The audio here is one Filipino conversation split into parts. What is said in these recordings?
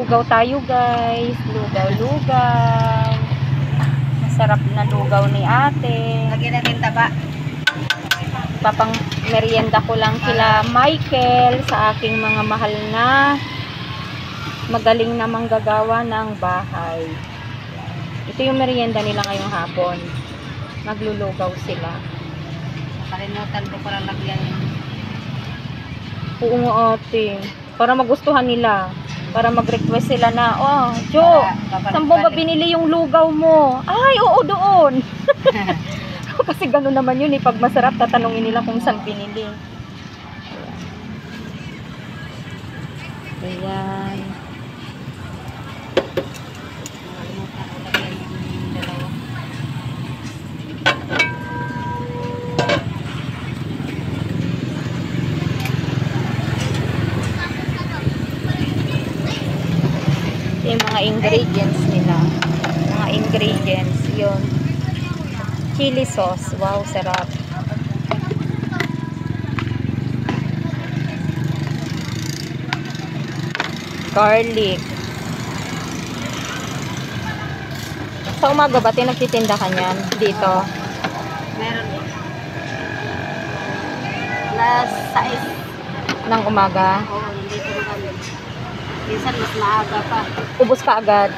Lugaw tayo guys. Lugaw. Masarap na lugaw ni ate. Lagyan natin taba. Papang merienda ko lang kila Michael sa aking mga mahal na magaling na manggagawa ng bahay. Ito yung merienda nila ngayong hapon. Maglulugaw sila. Nakalimutan ko palang lagyan. Oo nga ate. Para magustuhan nila. Para mag-request sila na, oh, Jo, saan mo ba binili yung lugaw mo? Ay, oo, doon. Kasi gano'n naman yun eh. Pag masarap, tatanungin nila kung saan binili. Ayan. Yung mga ingredients nila. Mga ingredients, yun. Chili sauce. Wow, sarap. Garlic. Sa umaga ba nagtitinda ka niyan? Dito? Meron. Alas 6 ng umaga? Oo, nandito na kami. Minsan mas maaga pa. Ubus ka agad?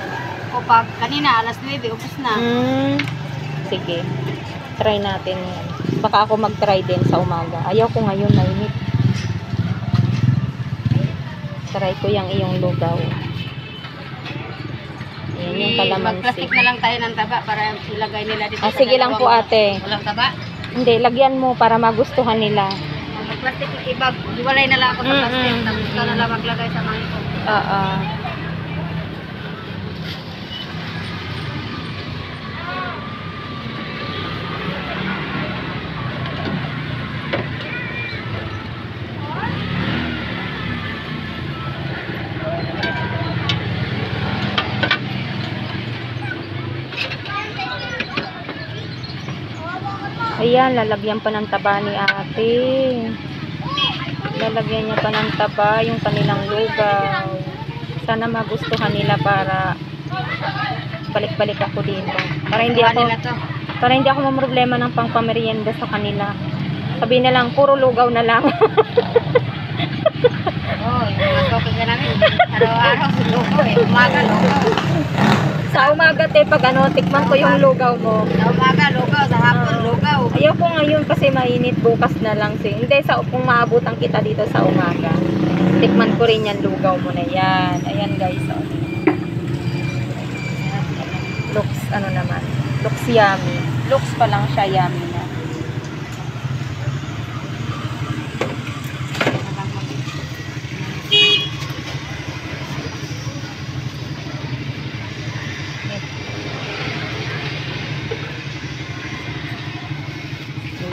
O pag kanina, alas 9, ubos na. Sige. Try natin yan. Baka ako mag-try din sa umaga. Ayaw ko ngayon, mainit. Try ko yung iyong lugaw. Ayan yung kalamansi. Mag-plastic na lang tayo ng taba para ilagay nila dito. Sige lang po ate. Walang taba? Hindi, lagyan mo para magustuhan nila. Mag-plastic, iba, iwalay na lang ako sa plastic. Tapos ikaw na lang maglagay sa mga ito. Oo. Ayan, lalagyan pa ng taba ni ate. Lalagyan niya pa ng taba yung kanilang lugaw. Sana magustuhan nila para balik-balik ako dito. Para hindi ako mamroblema ng pangpamerienda sa kanila. Sabihin na lang, puro lugaw na lang. Oo, yung mga topic na namin. Araw-araw, lugaw eh. Umaga, lugaw. Sa umaga te, pag tikman ko yung lugaw mo. Sa umaga, lugaw. Sa hapon, lugaw. Ayaw ko ngayon kasi mainit, bukas na lang. Hindi, kung maabutan kita dito sa umaga. Tikman ko rin yan, lugaw mo na yan. Ayan guys. Oh. Looks, naman. Looks yummy. Looks pa lang siya, yummy na.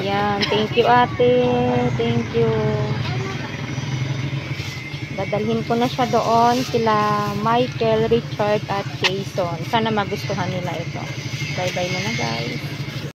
Ayan, thank you ate. Thank you. Dadalhin ko na siya doon sila Michael, Richard at Jason. Sana magustuhan nila ito. Bye-bye muna guys.